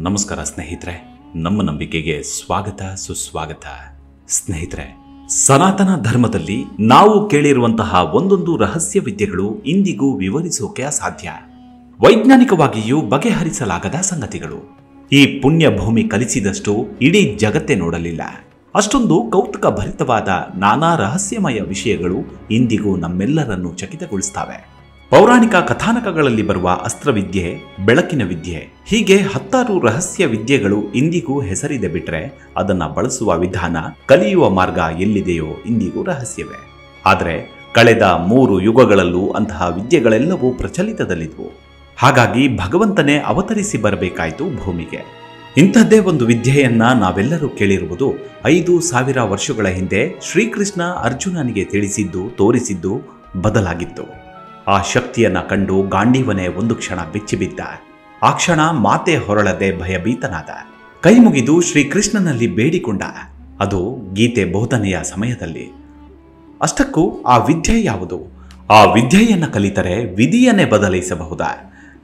ನಮಸ್ಕಾರ ಸ್ನೇಹಿತರೆ, ನಮ್ಮ ನಂಬಿಕೆಗೆ ಸ್ವಾಗತ ಸುಸ್ವಾಗತ. ಸ್ನೇಹಿತರೆ, ಸನಾತನ ಧರ್ಮದಲ್ಲಿ ನಾವು ಕೇಳಿರುವಂತಹ ಒಂದೊಂದು ರಹಸ್ಯ ವಿದ್ಯೆಗಳು ಇಂದಿಗೂ ವಿವರಿಸೋಕೆ ಅಸಾಧ್ಯ. ವೈಜ್ಞಾನಿಕವಾಗಿಯೂ ಬಗೆಹರಿಸಲಾಗದ ಸಂಗತಿಗಳು. ಈ ಪುಣ್ಯ ಭೂಮಿ ಕಲಿಸಿದಷ್ಟು ಇಡೀ ಜಗತ್ತೇ ನೋಡಲಿಲ್ಲ. ಅಷ್ಟೊಂದು ಕೌತುಕ ಭರಿತವಾದ ನಾನಾ ರಹಸ್ಯಮಯ ವಿಷಯಗಳು ಇಂದಿಗೂ ನಮ್ಮೆಲ್ಲರನ್ನು ಚಕಿತಗೊಳಿಸುತ್ತವೆ. ಪೌರಾಣಿಕ ಕಥಾನಕಗಳಲ್ಲಿ ಬರುವ ಅಸ್ತ್ರವಿದ್ಯೆ, ಬೆಳಕಿನ ವಿದ್ಯೆ, ಹೀಗೆ 10 ರಹಸ್ಯ ವಿದ್ಯೆಗಳು ಇಂದಿಗೂ ಹೆಸರಿದೆ. ಬಿಟ್ರೆ ಅದನ್ನ ಬಳಸುವ ವಿಧಾನ, ಕಲಿಯುವ ಮಾರ್ಗ ಎಲ್ಲಿದೆಯೋ ಇಂದಿಗೂ ರಹಸ್ಯವೇ. ಆದರೆ ಕಳೆದ 3 ಯುಗಗಳಲ್ಲೂ ಅಂತಹ ವಿದ್ಯೆಗಳೆಲ್ಲವೂ ಪ್ರಚಲಿತದಲ್ಲಿದ್ವು. ಹಾಗಾಗಿ ಭಗವಂತನೇ ಅವತರಿಸಿ ಬರಬೇಕಾಯಿತು ಭೂಮಿಗೆ. ಇಂಥದ್ದೇ ಒಂದು ವಿದ್ಯೆಯನ್ನ ನಾವೆಲ್ಲರೂ ಕೇಳಿರುವುದು. 5000 ವರ್ಷಗಳ ಹಿಂದೆ ಶ್ರೀಕೃಷ್ಣ ಅರ್ಜುನನಿಗೆ ತಿಳಿಸಿದ್ದು, ತೋರಿಸಿದ್ದು ಬದಲಾಗಿತ್ತು. ಆ ಶಕ್ತಿಯನ್ನ ಕಂಡು ಗಾಂಡೀವನೇ ಒಂದು ಕ್ಷಣ ಬೆಚ್ಚಿಬಿದ್ದ. ಆ ಕ್ಷಣ ಮಾತೆ ಹೊರಳದೆ ಭಯಭೀತನಾದ. ಕೈ ಮುಗಿದು ಶ್ರೀಕೃಷ್ಣನಲ್ಲಿ ಬೇಡಿಕೊಂಡ. ಅದು ಗೀತೆ ಬೋಧನೆಯ ಸಮಯದಲ್ಲಿ. ಅಷ್ಟಕ್ಕೂ ಆ ವಿದ್ಯೆ ಯಾವುದು? ಆ ವಿದ್ಯೆಯನ್ನ ಕಲಿತರೆ ವಿಧಿಯನ್ನೇ ಬದಲಾಯಿಸಬಹುದಾ?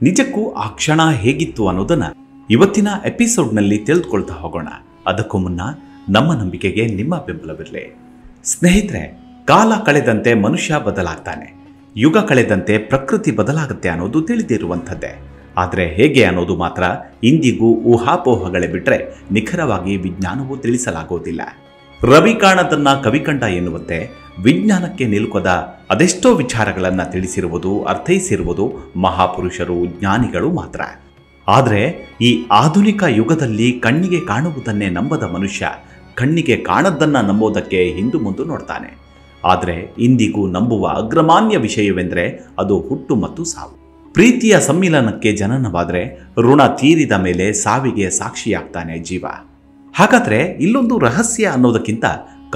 ನಿಜಕ್ಕೂ ಆ ಕ್ಷಣ ಹೇಗಿತ್ತು ಅನ್ನೋದನ್ನ ಇವತ್ತಿನ ಎಪಿಸೋಡ್ನಲ್ಲಿ ತಿಳಿದುಕೊಳ್ತಾ ಹೋಗೋಣ. ಅದಕ್ಕೂ ಮುನ್ನ ನಮ್ಮ ನಂಬಿಕೆಗೆ ನಿಮ್ಮ ಬೆಂಬಲವಿರಲಿ. ಸ್ನೇಹಿತರೆ, ಕಾಲ ಕಳೆದಂತೆ ಮನುಷ್ಯ ಬದಲಾಗ್ತಾನೆ. ಯುಗ ಕಳೆದಂತೆ ಪ್ರಕೃತಿ ಬದಲಾಗುತ್ತೆ ಅನ್ನೋದು ತಿಳಿದಿರುವಂಥದ್ದೇ. ಆದರೆ ಹೇಗೆ ಅನ್ನೋದು ಮಾತ್ರ ಇಂದಿಗೂ ಊಹಾಪೋಹಗಳೇ ಬಿಟ್ಟರೆ ನಿಖರವಾಗಿ ವಿಜ್ಞಾನವೂ ತಿಳಿಸಲಾಗೋದಿಲ್ಲ. ರವಿ ಕಾಣದನ್ನ ಕವಿಕಂಡ ಎನ್ನುವಂತೆ ವಿಜ್ಞಾನಕ್ಕೆ ನಿಲುಕದ ಅದೆಷ್ಟೋ ವಿಚಾರಗಳನ್ನು ತಿಳಿಸಿರುವುದು, ಅರ್ಥೈಸಿರುವುದು ಮಹಾಪುರುಷರು, ಜ್ಞಾನಿಗಳು ಮಾತ್ರ. ಆದರೆ ಈ ಆಧುನಿಕ ಯುಗದಲ್ಲಿ ಕಣ್ಣಿಗೆ ಕಾಣುವುದನ್ನೇ ನಂಬದ ಮನುಷ್ಯ ಕಣ್ಣಿಗೆ ಕಾಣದ್ದನ್ನ ನಂಬೋದಕ್ಕೆ ಹಿಂದು ಮುಂದೆ ನೋಡ್ತಾನೆ. ಆದರೆ ಇಂದಿಗೂ ನಂಬುವ ಅಗ್ರಮಾನ್ಯ ವಿಷಯವೆಂದರೆ ಅದು ಹುಟ್ಟು ಮತ್ತು ಸಾವು. ಪ್ರೀತಿಯ ಸಮ್ಮಿಲನಕ್ಕೆ ಜನನವಾದರೆ ಋಣ ತೀರಿದ ಮೇಲೆ ಸಾವಿಗೆ ಸಾಕ್ಷಿಯಾಗ್ತಾನೆ ಜೀವ. ಹಾಗಾದರೆ ಇಲ್ಲೊಂದು ರಹಸ್ಯ ಅನ್ನೋದಕ್ಕಿಂತ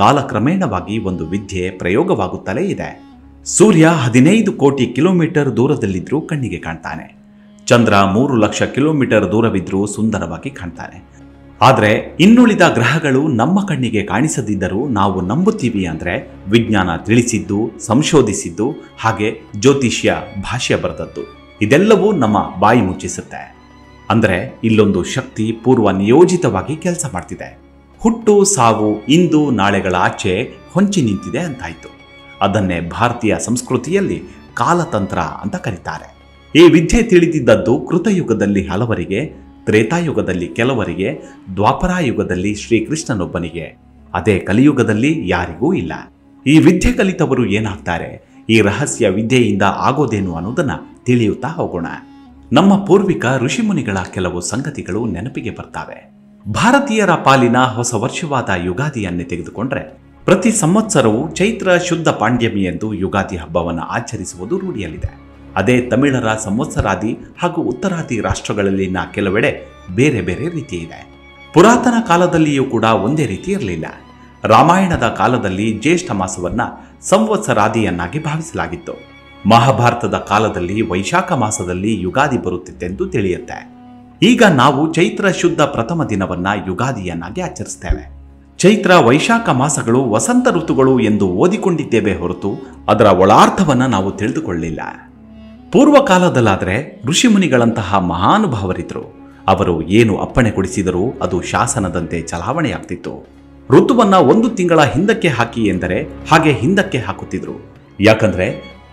ಕಾಲಕ್ರಮೇಣವಾಗಿ ಒಂದು ವಿದ್ಯೆ ಪ್ರಯೋಗವಾಗುತ್ತಲೇ ಇದೆ. ಸೂರ್ಯ 15 ಕೋಟಿ ಕಿಲೋಮೀಟರ್ ದೂರದಲ್ಲಿದ್ದರೂ ಕಣ್ಣಿಗೆ ಕಾಣ್ತಾನೆ. ಚಂದ್ರ 3 ಲಕ್ಷ ಕಿಲೋಮೀಟರ್ ದೂರವಿದ್ರೂ ಸುಂದರವಾಗಿ ಕಾಣ್ತಾನೆ. ಆದರೆ ಇನ್ನುಳಿದ ಗ್ರಹಗಳು ನಮ್ಮ ಕಣ್ಣಿಗೆ ಕಾಣಿಸದಿದ್ದರೂ ನಾವು ನಂಬುತ್ತೀವಿ ಅಂದರೆ ವಿಜ್ಞಾನ ತಿಳಿಸಿದ್ದು, ಸಂಶೋಧಿಸಿದ್ದು, ಹಾಗೆ ಜ್ಯೋತಿಷ್ಯ ಭಾಷ್ಯ ಬರೆದದ್ದು ಇದೆಲ್ಲವೂ ನಮ್ಮ ಬಾಯಿ ಮುಚ್ಚಿಸುತ್ತೆ. ಅಂದರೆ ಇಲ್ಲೊಂದು ಶಕ್ತಿ ಪೂರ್ವ ನಿಯೋಜಿತವಾಗಿ ಕೆಲಸ ಮಾಡ್ತಿದೆ. ಹುಟ್ಟು ಸಾವು ಇಂದು ನಾಳೆಗಳ ಆಚೆ ಹೊಂಚಿ ನಿಂತಿದೆ ಅಂತಾಯ್ತು. ಅದನ್ನೇ ಭಾರತೀಯ ಸಂಸ್ಕೃತಿಯಲ್ಲಿ ಕಾಲತಂತ್ರ ಅಂತ ಕರೀತಾರೆ. ಈ ವಿದ್ಯೆ ತಿಳಿದಿದ್ದದ್ದು ಕೃತಯುಗದಲ್ಲಿ ಹಲವರಿಗೆ, ತ್ರೇತಾಯುಗದಲ್ಲಿ ಕೆಲವರಿಗೆ, ದ್ವಾಪರಾಯುಗದಲ್ಲಿ ಶ್ರೀಕೃಷ್ಣನೊಬ್ಬನಿಗೆ. ಅದೇ ಕಲಿಯುಗದಲ್ಲಿ ಯಾರಿಗೂ ಇಲ್ಲ. ಈ ವಿದ್ಯೆ ಕಲಿತವರು ಏನಾಗ್ತಾರೆ, ಈ ರಹಸ್ಯ ವಿದ್ಯೆಯಿಂದ ಆಗೋದೇನು ಅನ್ನೋದನ್ನ ತಿಳಿಯುತ್ತಾ ಹೋಗೋಣ. ನಮ್ಮ ಪೂರ್ವಿಕ ಋಷಿಮುನಿಗಳ ಕೆಲವು ಸಂಗತಿಗಳು ನೆನಪಿಗೆ ಬರ್ತಾವೆ. ಭಾರತೀಯರ ಪಾಲಿನ ಹೊಸ ವರ್ಷವಾದ ಯುಗಾದಿಯನ್ನೇ ತೆಗೆದುಕೊಂಡ್ರೆ ಪ್ರತಿ ಸಂವತ್ಸರವೂ ಚೈತ್ರ ಶುದ್ಧ ಪಾಂಡ್ಯಮಿ ಎಂದು ಯುಗಾದಿ ಹಬ್ಬವನ್ನು ಆಚರಿಸುವುದು ರೂಢಿಯಲ್ಲಿದೆ. ಅದೇ ತಮಿಳರ ಸಂವತ್ಸರಾದಿ ಹಾಗೂ ಉತ್ತರಾದಿ ರಾಷ್ಟ್ರಗಳಲ್ಲಿನ ಕೆಲವೆಡೆ ಬೇರೆ ಬೇರೆ ರೀತಿ ಇದೆ. ಪುರಾತನ ಕಾಲದಲ್ಲಿಯೂ ಕೂಡ ಒಂದೇ ರೀತಿ ಇರಲಿಲ್ಲ. ರಾಮಾಯಣದ ಕಾಲದಲ್ಲಿ ಜ್ಯೇಷ್ಠ ಮಾಸವನ್ನ ಸಂವತ್ಸರಾದಿಯನ್ನಾಗಿ ಭಾವಿಸಲಾಗಿತ್ತು. ಮಹಾಭಾರತದ ಕಾಲದಲ್ಲಿ ವೈಶಾಖ ಮಾಸದಲ್ಲಿ ಯುಗಾದಿ ಬರುತ್ತಿತ್ತೆಂದು ತಿಳಿಯುತ್ತೆ. ಈಗ ನಾವು ಚೈತ್ರ ಶುದ್ಧ ಪ್ರಥಮ ದಿನವನ್ನ ಯುಗಾದಿಯನ್ನಾಗಿ ಆಚರಿಸ್ತೇವೆ. ಚೈತ್ರ ವೈಶಾಖ ಮಾಸಗಳು ವಸಂತ ಋತುಗಳು ಎಂದು ಓದಿಕೊಂಡಿದ್ದೇವೆ ಹೊರತು ಅದರ ಒಳಾರ್ಥವನ್ನ ನಾವು ತಿಳಿದುಕೊಳ್ಳಲಿಲ್ಲ. ಪೂರ್ವಕಾಲದಲ್ಲಾದರೆ ಋಷಿಮುನಿಗಳಂತಹ ಮಹಾನುಭಾವರಿದ್ದರು. ಅವರು ಏನು ಅಪ್ಪಣೆ ಕೊಡಿಸಿದರೂ ಅದು ಶಾಸನದಂತೆ ಚಲಾವಣೆಯಾಗ್ತಿತ್ತು. ಋತುವನ್ನ 1 ತಿಂಗಳ ಹಿಂದಕ್ಕೆ ಹಾಕಿ ಎಂದರೆ ಹಾಗೆ ಹಿಂದಕ್ಕೆ ಹಾಕುತ್ತಿದ್ರು. ಯಾಕಂದ್ರೆ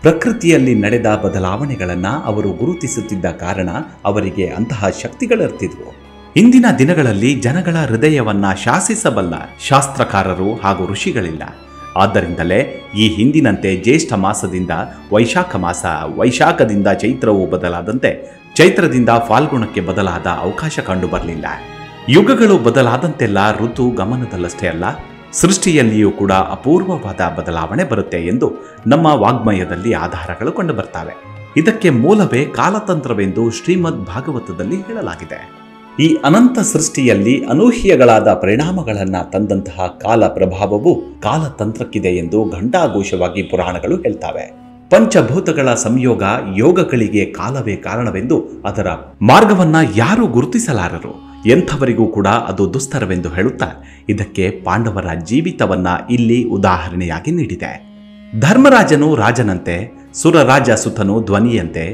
ಪ್ರಕೃತಿಯಲ್ಲಿ ನಡೆದ ಬದಲಾವಣೆಗಳನ್ನ ಅವರು ಗುರುತಿಸುತ್ತಿದ್ದ ಕಾರಣ ಅವರಿಗೆ ಅಂತಹ ಶಕ್ತಿಗಳಿರ್ತಿದ್ವು. ಇಂದಿನ ದಿನಗಳಲ್ಲಿ ಜನಗಳ ಹೃದಯವನ್ನ ಶಾಸಿಸಬಲ್ಲ ಶಾಸ್ತ್ರಕಾರರು ಹಾಗೂ ಋಷಿಗಳಿಲ್ಲ. ಆದ್ದರಿಂದಲೇ ಈ ಹಿಂದಿನಂತೆ ಜ್ಯೇಷ್ಠ ಮಾಸದಿಂದ ವೈಶಾಖ ಮಾಸ, ವೈಶಾಖದಿಂದ ಚೈತ್ರವು ಬದಲಾದಂತೆ ಚೈತ್ರದಿಂದ ಫಾಲ್ಗುಣಕ್ಕೆ ಬದಲಾದ ಅವಕಾಶ ಕಂಡುಬರಲಿಲ್ಲ. ಯುಗಗಳು ಬದಲಾದಂತೆಲ್ಲ ಋತು ಗಮನದಲ್ಲಷ್ಟೇ ಅಲ್ಲ, ಸೃಷ್ಟಿಯಲ್ಲಿಯೂ ಕೂಡ ಅಪೂರ್ವವಾದ ಬದಲಾವಣೆ ಬರುತ್ತೆ ಎಂದು ನಮ್ಮ ವಾಗ್ಮಯದಲ್ಲಿ ಆಧಾರಗಳು ಕಂಡುಬರ್ತವೆ. ಇದಕ್ಕೆ ಮೂಲವೇ ಕಾಲತಂತ್ರವೆಂದು ಶ್ರೀಮದ್ ಭಾಗವತದಲ್ಲಿ ಹೇಳಲಾಗಿದೆ. ಈ ಅನಂತ ಸೃಷ್ಟಿಯಲ್ಲಿ ಅನೂಹ್ಯಗಳಾದ ಪರಿಣಾಮಗಳನ್ನು ತಂದಂತಹ ಕಾಲ ಪ್ರಭಾವವು ಕಾಲತಂತ್ರಕ್ಕಿದೆ ಎಂದು ಘಂಟಾಘೋಷವಾಗಿ ಪುರಾಣಗಳು ಹೇಳ್ತವೆ. ಪಂಚಭೂತಗಳ ಸಂಯೋಗ ಯೋಗಗಳಿಗೆ ಕಾಲವೇ ಕಾರಣವೆಂದು ಅದರ ಮಾರ್ಗವನ್ನ ಯಾರೂ ಗುರುತಿಸಲಾರರು. ಎಂಥವರಿಗೂ ಕೂಡ ಅದು ದುಸ್ತರವೆಂದು ಹೇಳುತ್ತಾ ಇದಕ್ಕೆ ಪಾಂಡವರ ಜೀವಿತವನ್ನ ಇಲ್ಲಿ ಉದಾಹರಣೆಯಾಗಿ ನೀಡಿದೆ. ಧರ್ಮರಾಜನು ರಾಜನಂತೆ, ಸುರರಾಜ ಸುತನು ಧ್ವನಿಯಂತೆ,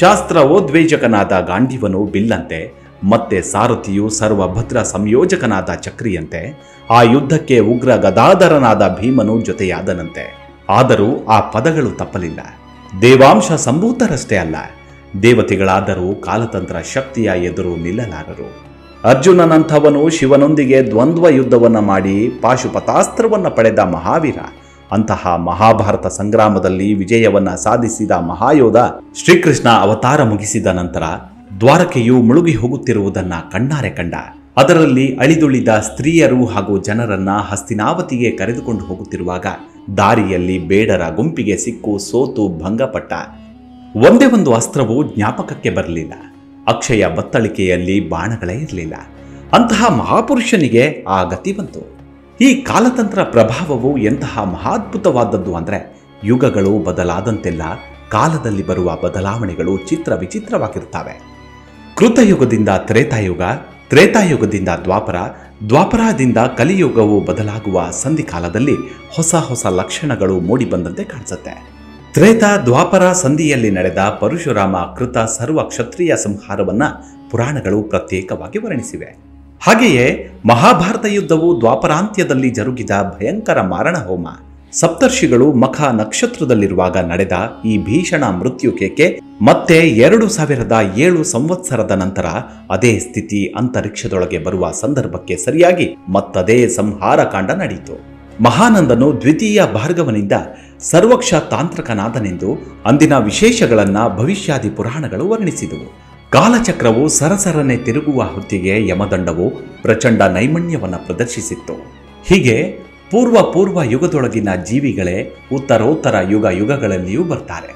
ಶಾಸ್ತ್ರ ಓದ್ವೇಜಕನಾದ ಗಾಂಡೀವನು ಬಿಲ್ಲಂತೆ, ಮತ್ತೆ ಸಾರಥಿಯು ಸರ್ವಭದ್ರ ಸಂಯೋಜಕನಾದ ಚಕ್ರಿಯಂತೆ ಆ ಯುದ್ಧಕ್ಕೆ ಉಗ್ರ ಗದಾಧರನಾದ ಭೀಮನು ಜೊತೆಯಾದನಂತೆ. ಆದರೂ ಆ ಪದಗಳು ತಪ್ಪಲಿಲ್ಲ. ದೇವಾಂಶ ಸಂಭೂತರಷ್ಟೇ ಅಲ್ಲ, ದೇವತೆಗಳಾದರೂ ಕಾಲತಂತ್ರ ಶಕ್ತಿಯ ಎದುರು ನಿಲ್ಲಲಾರರು. ಅರ್ಜುನನಂಥವನು ಶಿವನೊಂದಿಗೆ ದ್ವಂದ್ವ ಯುದ್ಧವನ್ನು ಮಾಡಿ ಪಾಶುಪತಾಸ್ತ್ರವನ್ನು ಪಡೆದ ಮಹಾವೀರ. ಅಂತಹ ಮಹಾಭಾರತ ಸಂಗ್ರಾಮದಲ್ಲಿ ವಿಜಯವನ್ನ ಸಾಧಿಸಿದ ಮಹಾಯೋಧ ಶ್ರೀಕೃಷ್ಣ ಅವತಾರ ಮುಗಿಸಿದ ನಂತರ ದ್ವಾರಕೆಯು ಮುಳುಗಿ ಹೋಗುತ್ತಿರುವುದನ್ನ ಕಣ್ಣಾರೆ ಕಂಡ. ಅದರಲ್ಲಿ ಅಳಿದುಳಿದ ಸ್ತ್ರೀಯರು ಹಾಗೂ ಜನರನ್ನ ಹಸ್ತಿನಾವತಿಗೆ ಕರೆದುಕೊಂಡು ಹೋಗುತ್ತಿರುವಾಗ ದಾರಿಯಲ್ಲಿ ಬೇಡರ ಗುಂಪಿಗೆ ಸಿಕ್ಕು ಸೋತು ಭಂಗಪಟ್ಟ. ಒಂದೇ ಒಂದು ಅಸ್ತ್ರವು ಜ್ಞಾಪಕಕ್ಕೆ ಬರಲಿಲ್ಲ. ಅಕ್ಷಯ ಬತ್ತಳಿಕೆಯಲ್ಲಿ ಬಾಣಗಳೇ ಇರಲಿಲ್ಲ. ಅಂತಹ ಮಹಾಪುರುಷನಿಗೆ ಆ ಗತಿ ಬಂತು. ಈ ಕಾಲತಂತ್ರ ಪ್ರಭಾವವು ಎಂತಹ ಮಹಾದ್ಭುತವಾದದ್ದು ಅಂದರೆ, ಯುಗಗಳು ಬದಲಾದಂತೆಲ್ಲ ಕಾಲದಲ್ಲಿ ಬರುವ ಬದಲಾವಣೆಗಳು ಚಿತ್ರ ವಿಚಿತ್ರವಾಗಿರುತ್ತವೆ. ಕೃತಯುಗದಿಂದ ತ್ರೇತಾಯುಗ, ತ್ರೇತಾಯುಗದಿಂದ ದ್ವಾಪರ, ದ್ವಾಪರದಿಂದ ಕಲಿಯುಗವು ಬದಲಾಗುವ ಸಂಧಿಕಾಲದಲ್ಲಿ ಹೊಸ ಹೊಸ ಲಕ್ಷಣಗಳು ಮೂಡಿಬಂದಂತೆ ಕಾಣಿಸುತ್ತೆ. ತ್ರೇತಾ ದ್ವಾಪರ ಸಂಧಿಯಲ್ಲಿ ನಡೆದ ಪರಶುರಾಮ ಕೃತ ಸರ್ವ ಕ್ಷತ್ರಿಯ ಸಂಹಾರವನ್ನ ಪುರಾಣಗಳು ಪ್ರತ್ಯೇಕವಾಗಿ ವರ್ಣಿಸಿವೆ. ಹಾಗೆಯೇ ಮಹಾಭಾರತ ಯುದ್ಧವು ದ್ವಾಪರಾಂತ್ಯದಲ್ಲಿ ಜರುಗಿದ ಭಯಂಕರ ಮಾರಣ ಹೋಮ. ಸಪ್ತರ್ಷಿಗಳು ಮಖ ನಕ್ಷತ್ರದಲ್ಲಿರುವಾಗ ನಡೆದ ಈ ಭೀಷಣ ಮೃತ್ಯುಕೇಕೆ ಮತ್ತೆ 2007 ಸಂವತ್ಸರದ ನಂತರ ಅದೇ ಸ್ಥಿತಿ ಅಂತರಿಕ್ಷದೊಳಗೆ ಬರುವ ಸಂದರ್ಭಕ್ಕೆ ಸರಿಯಾಗಿ ಮತ್ತದೇ ಸಂಹಾರ ಕಾಂಡ ನಡೆಯಿತು. ಮಹಾನಂದನು ದ್ವಿತೀಯ ಭಾರ್ಗವನಿಂದ ಸರ್ವಕ್ಷ ತಾಂತ್ರಕನಾದನೆಂದು ಅಂದಿನ ವಿಶೇಷಗಳನ್ನ ಭವಿಷ್ಯಾದಿ ಪುರಾಣಗಳು ವರ್ಣಿಸಿದವು. ಕಾಲಚಕ್ರವು ಸರಸರನೆ ತಿರುಗುವ ಹೊತ್ತಿಗೆ ಯಮದಂಡವು ಪ್ರಚಂಡ ನೈಮಣ್ಯವನ್ನು ಪ್ರದರ್ಶಿಸಿತ್ತು. ಹೀಗೆ ಪೂರ್ವ ಯುಗದೊಳಗಿನ ಜೀವಿಗಳೇ ಉತ್ತರೋತ್ತರ ಯುಗಗಳಲ್ಲಿಯೂ ಬರ್ತಾರೆ.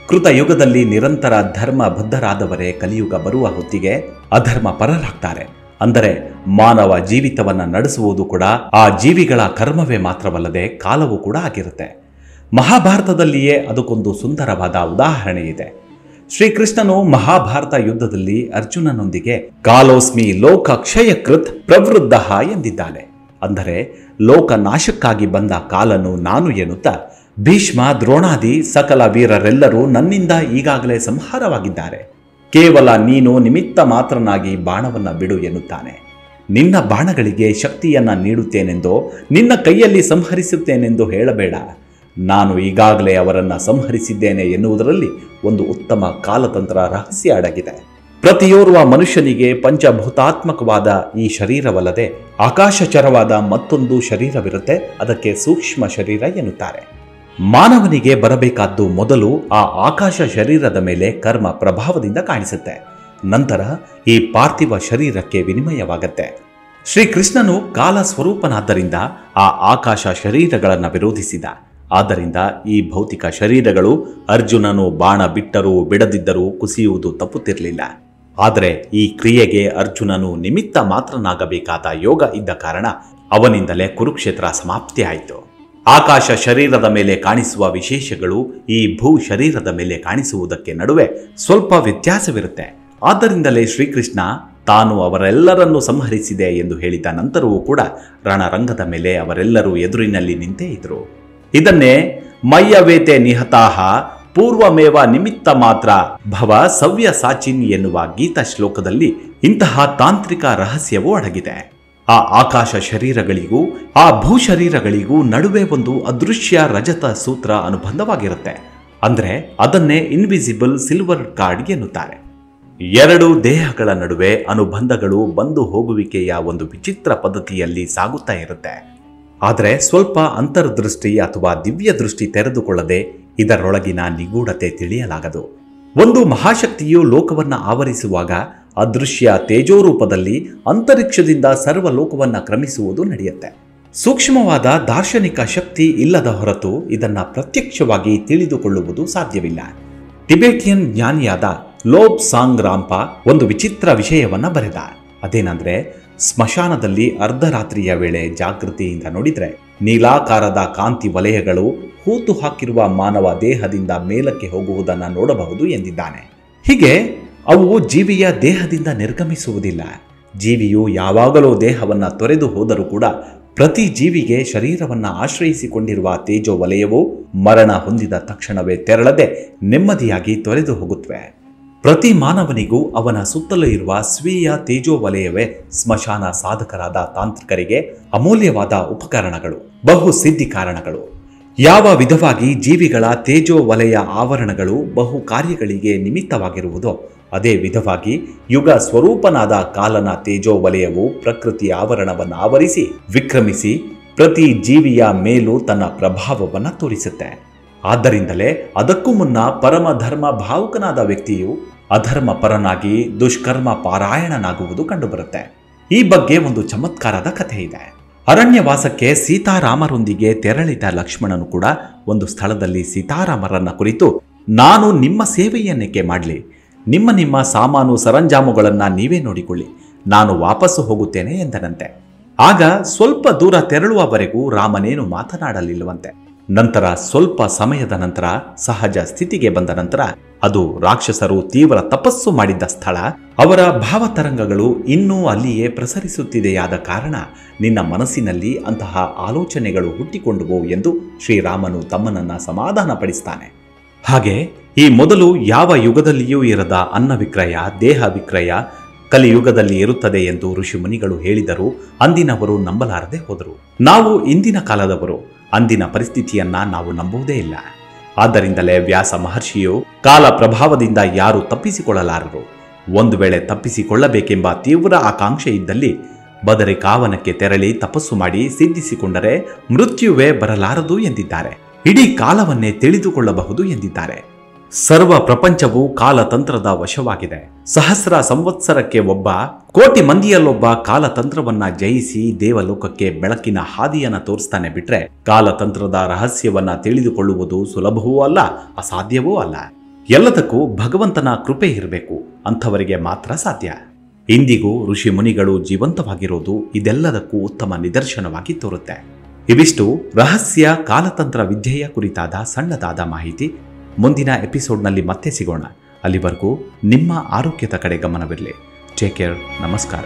ಕೃತ ಯುಗದಲ್ಲಿ ನಿರಂತರ ಧರ್ಮ ಬದ್ಧರಾದವರೇ ಕಲಿಯುಗ ಬರುವ ಹೊತ್ತಿಗೆ ಅಧರ್ಮ ಪರರಾಗ್ತಾರೆ. ಅಂದರೆ ಮಾನವ ಜೀವಿತವನ್ನ ನಡೆಸುವುದು ಕೂಡ ಆ ಜೀವಿಗಳ ಕರ್ಮವೇ ಮಾತ್ರವಲ್ಲದೆ ಕಾಲವೂ ಕೂಡ ಆಗಿರುತ್ತೆ. ಮಹಾಭಾರತದಲ್ಲಿಯೇ ಅದಕ್ಕೊಂದು ಸುಂದರವಾದ ಉದಾಹರಣೆ ಇದೆ. ಶ್ರೀಕೃಷ್ಣನು ಮಹಾಭಾರತ ಯುದ್ಧದಲ್ಲಿ ಅರ್ಜುನನೊಂದಿಗೆ ಕಾಲೋಸ್ಮಿ ಲೋಕ ಕ್ಷಯಕೃತ್ ಪ್ರವೃದ್ಧ ಎಂದಿದ್ದಾನೆ. ಅಂದರೆ ಲೋಕ ನಾಶಕ್ಕಾಗಿ ಬಂದ ಕಾಲನು ನಾನು ಎನ್ನುತ್ತಾ ಭೀಷ್ಮ, ದ್ರೋಣಾದಿ ಸಕಲ ವೀರರೆಲ್ಲರೂ ನನ್ನಿಂದ ಈಗಾಗಲೇ ಸಂಹಾರವಾಗಿದ್ದಾರೆ. ಕೇವಲ ನೀನು ನಿಮಿತ್ತ ಮಾತ್ರನಾಗಿ ಬಾಣವನ್ನ ಬಿಡು ಎನ್ನುತ್ತಾನೆ. ನಿನ್ನ ಬಾಣಗಳಿಗೆ ಶಕ್ತಿಯನ್ನ ನೀಡುತ್ತೇನೆಂದೋ ನಿನ್ನ ಕೈಯಲ್ಲಿ ಸಂಹರಿಸುತ್ತೇನೆಂದು ಹೇಳಬೇಡ. ನಾನು ಈಗಾಗಲೇ ಅವರನ್ನ ಸಂಹರಿಸಿದ್ದೇನೆ ಎನ್ನುವುದರಲ್ಲಿ ಒಂದು ಉತ್ತಮ ಕಾಲತಂತ್ರ ರಹಸ್ಯ ಅಡಗಿದೆ. ಪ್ರತಿಯೋರ್ವ ಮನುಷ್ಯನಿಗೆ ಪಂಚಭೂತಾತ್ಮಕವಾದ ಈ ಶರೀರವಲ್ಲದೆ ಆಕಾಶಚರವಾದ ಮತ್ತೊಂದು ಶರೀರವಿರುತ್ತೆ. ಅದಕ್ಕೆ ಸೂಕ್ಷ್ಮ ಶರೀರ ಎನ್ನುತ್ತಾರೆ. ಮಾನವನಿಗೆ ಬರಬೇಕಾದ್ದು ಮೊದಲು ಆ ಆಕಾಶ ಶರೀರದ ಮೇಲೆ ಕರ್ಮ ಪ್ರಭಾವದಿಂದ ಕಾಣಿಸುತ್ತೆ. ನಂತರ ಈ ಪಾರ್ಥಿವ ಶರೀರಕ್ಕೆ ವಿನಿಮಯವಾಗತ್ತೆ. ಶ್ರೀಕೃಷ್ಣನು ಕಾಲ ಸ್ವರೂಪನಾದ್ದರಿಂದ ಆ ಆಕಾಶ ಶರೀರಗಳನ್ನು ವಿರೋಧಿಸಿದ. ಆದ್ದರಿಂದ ಈ ಭೌತಿಕ ಶರೀರಗಳು ಅರ್ಜುನನು ಬಾಣ ಬಿಟ್ಟರೂ ಬಿಡದಿದ್ದರೂ ಕುಸಿಯುವುದು ತಪ್ಪುತ್ತಿರಲಿಲ್ಲ. ಆದರೆ ಈ ಕ್ರಿಯೆಗೆ ಅರ್ಜುನನು ನಿಮಿತ್ತ ಮಾತ್ರನಾಗಬೇಕಾದ ಯೋಗ ಇದ್ದ ಕಾರಣ ಅವನಿಂದಲೇ ಕುರುಕ್ಷೇತ್ರ ಸಮಾಪ್ತಿಯಾಯಿತು. ಆಕಾಶ ಶರೀರದ ಮೇಲೆ ಕಾಣಿಸುವ ವಿಶೇಷಗಳು ಈ ಭೂ ಶರೀರದ ಮೇಲೆ ಕಾಣಿಸುವುದಕ್ಕೆ ನಡುವೆ ಸ್ವಲ್ಪ ವ್ಯತ್ಯಾಸವಿರುತ್ತೆ. ಆದ್ದರಿಂದಲೇ ಶ್ರೀಕೃಷ್ಣ ತಾನು ಅವರೆಲ್ಲರನ್ನೂ ಸಂಹರಿಸಿದೆ ಎಂದು ಹೇಳಿದ ನಂತರವೂ ಕೂಡ ರಣರಂಗದ ಮೇಲೆ ಅವರೆಲ್ಲರೂ ಎದುರಿನಲ್ಲಿ ನಿಂತೇ ಇದ್ರು. ಇದನ್ನೇ ಮಯ್ಯವೇತೆ ನಿಹತಾಹ ಪೂರ್ವಮೇವ ನಿಮಿತ್ತ ಮಾತ್ರ ಭವ ಸವ್ಯ ಸಾಚಿನ್ ಎನ್ನುವ ಗೀತಾ ಶ್ಲೋಕದಲ್ಲಿ ಇಂತಹ ತಾಂತ್ರಿಕ ರಹಸ್ಯವೂ ಅಡಗಿದೆ. ಆ ಆಕಾಶ ಶರೀರಗಳಿಗೂ ಆ ಭೂಶರೀರಗಳಿಗೂ ನಡುವೆ ಒಂದು ಅದೃಶ್ಯ ರಜತ ಸೂತ್ರ ಅನುಬಂಧವಾಗಿರುತ್ತೆ. ಅಂದ್ರೆ ಅದನ್ನೇ ಇನ್ವಿಸಿಬಲ್ ಸಿಲ್ವರ್ ಕಾರ್ಡ್ ಎನ್ನುತ್ತಾರೆ. ಎರಡು ದೇಹಗಳ ನಡುವೆ ಅನುಬಂಧಗಳು ಬಂದು ಹೋಗುವಿಕೆಯ ಒಂದು ವಿಚಿತ್ರ ಪದ್ಧತಿಯಲ್ಲಿ ಸಾಗುತ್ತಾ ಇರುತ್ತೆ. ಆದರೆ ಸ್ವಲ್ಪ ಅಂತರ್ದೃಷ್ಟಿ ಅಥವಾ ದಿವ್ಯ ದೃಷ್ಟಿ ತೆರೆದುಕೊಳ್ಳದೆ ಇದರೊಳಗಿನ ನಿಗೂಢತೆ ತಿಳಿಯಲಾಗದು. ಒಂದು ಮಹಾಶಕ್ತಿಯು ಲೋಕವನ್ನ ಆವರಿಸುವಾಗ ಅದೃಶ್ಯ ತೇಜೋರೂಪದಲ್ಲಿ ಅಂತರಿಕ್ಷದಿಂದ ಸರ್ವಲೋಕವನ್ನ ಕ್ರಮಿಸುವುದು ನಡೆಯುತ್ತೆ. ಸೂಕ್ಷ್ಮವಾದ ದಾರ್ಶನಿಕ ಶಕ್ತಿ ಇಲ್ಲದ ಹೊರತು ಇದನ್ನ ಪ್ರತ್ಯಕ್ಷವಾಗಿ ತಿಳಿದುಕೊಳ್ಳುವುದು ಸಾಧ್ಯವಿಲ್ಲ. ಟಿಬೆಟಿಯನ್ ಜ್ಞಾನಿಯಾದ ಲೋಬ್ ಸಾಂಗ್ ರಾಂಪ ಒಂದು ವಿಚಿತ್ರ ವಿಷಯವನ್ನ ಬರೆದ. ಅದೇನಂದ್ರೆ, ಸ್ಮಶಾನದಲ್ಲಿ ಅರ್ಧರಾತ್ರಿಯ ವೇಳೆ ಜಾಗೃತಿಯಿಂದ ನೋಡಿದ್ರೆ ನೀಲಾಕಾರದ ಕಾಂತಿ ವಲಯಗಳು ಹೂತು ಹಾಕಿರುವ ಮಾನವ ದೇಹದಿಂದ ಮೇಲಕ್ಕೆ ಹೋಗುವುದನ್ನು ನೋಡಬಹುದು ಎಂದಿದ್ದಾನೆ. ಹೀಗೆ ಅವು ಜೀವಿಯ ದೇಹದಿಂದ ನಿರ್ಗಮಿಸುವುದಿಲ್ಲ. ಜೀವಿಯು ಯಾವಾಗಲೂ ದೇಹವನ್ನ ತೊರೆದು ಹೋದರೂ ಕೂಡ ಪ್ರತಿ ಜೀವಿಗೆ ಶರೀರವನ್ನ ಆಶ್ರಯಿಸಿಕೊಂಡಿರುವ ತೇಜೋ ವಲಯವು ಮರಣ ಹೊಂದಿದ ತಕ್ಷಣವೇ ತೆರಳದೆ ನೆಮ್ಮದಿಯಾಗಿ ತೊರೆದು ಹೋಗುತ್ತವೆ. ಪ್ರತಿ ಮಾನವನಿಗೂ ಅವನ ಸುತ್ತಲೂ ಇರುವ ಸ್ವೀಯ ತೇಜೋವಲಯವೇ ಸ್ಮಶಾನ ಸಾಧಕರಾದ ತಾಂತ್ರಿಕರಿಗೆ ಅಮೂಲ್ಯವಾದ ಉಪಕರಣಗಳು, ಬಹು ಸಿದ್ಧಿ ಕಾರಣಗಳು. ಯಾವ ವಿಧವಾಗಿ ಜೀವಿಗಳ ತೇಜೋವಲಯ ಆವರಣಗಳು ಬಹು ಕಾರ್ಯಗಳಿಗೆ ನಿಮಿತ್ತವಾಗಿರುವುದೋ ಅದೇ ವಿಧವಾಗಿ ಯುಗ ಸ್ವರೂಪನಾದ ಕಾಲನ ತೇಜೋವಲಯವು ಪ್ರಕೃತಿಯ ಆವರಣವನ್ನು ಆವರಿಸಿ ವಿಕ್ರಮಿಸಿ ಪ್ರತಿ ಜೀವಿಯ ಮೇಲೂ ತನ್ನ ಪ್ರಭಾವವನ್ನು ತೋರಿಸುತ್ತೆ. ಆದ್ದರಿಂದಲೇ ಅದಕ್ಕೂ ಮುನ್ನ ಪರಮ ಧರ್ಮ ಭಾವುಕನಾದ ವ್ಯಕ್ತಿಯು ಅಧರ್ಮ ಪರನಾಗಿ ದುಷ್ಕರ್ಮ ಪಾರಾಯಣನಾಗುವುದು ಕಂಡುಬರುತ್ತೆ. ಈ ಬಗ್ಗೆ ಒಂದು ಚಮತ್ಕಾರದ ಕಥೆ ಇದೆ. ಅರಣ್ಯವಾಸಕ್ಕೆ ಸೀತಾರಾಮರೊಂದಿಗೆ ತೆರಳಿದ ಲಕ್ಷ್ಮಣನು ಕೂಡ ಒಂದು ಸ್ಥಳದಲ್ಲಿ ಸೀತಾರಾಮರನ್ನ ಕುರಿತು, ನಾನು ನಿಮ್ಮ ಸೇವೆಯನ್ನೇಕೆ ಮಾಡಲಿ, ನಿಮ್ಮ ಸಾಮಾನು ಸರಂಜಾಮುಗಳನ್ನ ನೀವೇ ನೋಡಿಕೊಳ್ಳಿ, ನಾನು ವಾಪಸ್ಸು ಹೋಗುತ್ತೇನೆ ಎಂದನಂತೆ. ಆಗ ಸ್ವಲ್ಪ ದೂರ ತೆರಳುವವರೆಗೂ ರಾಮನೇನು ಮಾತನಾಡಲಿಲ್ಲವಂತೆ. ನಂತರ ಸ್ವಲ್ಪ ಸಮಯದ ನಂತರ ಸಹಜ ಸ್ಥಿತಿಗೆ ಬಂದ ನಂತರ, ಅದು ರಾಕ್ಷಸರು ತೀವ್ರ ತಪಸ್ಸು ಮಾಡಿದ್ದ ಸ್ಥಳ, ಅವರ ಭಾವತರಂಗಗಳು ಇನ್ನೂ ಅಲ್ಲಿಯೇ ಪ್ರಸರಿಸುತ್ತಿದೆಯಾದ ಕಾರಣ ನಿನ್ನ ಮನಸ್ಸಿನಲ್ಲಿ ಅಂತಹ ಆಲೋಚನೆಗಳು ಹುಟ್ಟಿಕೊಂಡುವು ಎಂದು ಶ್ರೀರಾಮನು ತಮ್ಮನನ್ನ ಸಮಾಧಾನಪಡಿಸ್ತಾನೆ. ಹಾಗೆ ಈ ಮೊದಲು ಯಾವ ಯುಗದಲ್ಲಿಯೂ ಇರದ ಅನ್ನ ವಿಕ್ರಯ, ದೇಹ ವಿಕ್ರಯ ಕಲಿಯುಗದಲ್ಲಿ ಇರುತ್ತದೆ ಎಂದು ಋಷಿಮುನಿಗಳು ಹೇಳಿದರೂ ಅಂದಿನವರು ನಂಬಲಾರದೆ ಹೋದರು. ನಾವು ಇಂದಿನ ಕಾಲದವರು ಅಂದಿನ ಪರಿಸ್ಥಿತಿಯನ್ನ ನಾವು ನಂಬುವುದೇ ಇಲ್ಲ. ಆದ್ದರಿಂದಲೇ ವ್ಯಾಸ ಮಹರ್ಷಿಯು ಕಾಲ ಪ್ರಭಾವದಿಂದ ಯಾರು ತಪ್ಪಿಸಿಕೊಳ್ಳಲಾರರು. ಒಂದು ವೇಳೆ ತಪ್ಪಿಸಿಕೊಳ್ಳಬೇಕೆಂಬ ತೀವ್ರ ಆಕಾಂಕ್ಷೆ ಇದ್ದಲ್ಲಿ ಬದರಿ ಕಾವನಕ್ಕೆ ತೆರಳಿ ತಪಸ್ಸು ಮಾಡಿ ಸಿದ್ಧಿಸಿಕೊಂಡರೆ ಮೃತ್ಯುವೇ ಬರಲಾರದು ಎಂದಿದ್ದಾರೆ. ಇಡೀ ಕಾಲವನ್ನೇ ತಿಳಿದುಕೊಳ್ಳಬಹುದು ಎಂದಿದ್ದಾರೆ. ಸರ್ವ ಪ್ರಪಂಚವು ಕಾಲತಂತ್ರದ ವಶವಾಗಿದೆ. ಸಹಸ್ರ ಸಂವತ್ಸರಕ್ಕೆ ಒಬ್ಬ, ಕೋಟಿ ಮಂದಿಯಲ್ಲೊಬ್ಬ ಕಾಲತಂತ್ರವನ್ನ ಜಯಿಸಿ ದೇವಲೋಕಕ್ಕೆ ಬೆಳಕಿನ ಹಾದಿಯನ್ನ ತೋರಿಸ್ತಾನೆ. ಬಿಟ್ರೆ ಕಾಲತಂತ್ರದ ರಹಸ್ಯವನ್ನ ತಿಳಿದುಕೊಳ್ಳುವುದು ಸುಲಭವೂ ಅಲ್ಲ, ಅಸಾಧ್ಯವೂ ಅಲ್ಲ. ಎಲ್ಲದಕ್ಕೂ ಭಗವಂತನ ಕೃಪೆ ಇರಬೇಕು, ಅಂಥವರಿಗೆ ಮಾತ್ರ ಸಾಧ್ಯ. ಇಂದಿಗೂ ಋಷಿ ಮುನಿಗಳು ಜೀವಂತವಾಗಿರೋದು ಇದೆಲ್ಲದಕ್ಕೂ ಉತ್ತಮ ನಿದರ್ಶನವಾಗಿ ತೋರುತ್ತೆ. ಇವಿಷ್ಟು ರಹಸ್ಯ ಕಾಲತಂತ್ರ ವಿದ್ಯೆಯ ಕುರಿತಾದ ಸಣ್ಣದಾದ ಮಾಹಿತಿ. ಮುಂದಿನ ಎಪಿಸೋಡ್ನಲ್ಲಿ ಮತ್ತೆ ಸಿಗೋಣ. ಅಲ್ಲಿವರೆಗೂ ನಿಮ್ಮ ಆರೋಗ್ಯದ ಕಡೆ ಗಮನವಿರಲಿ. Take care. ನಮಸ್ಕಾರ.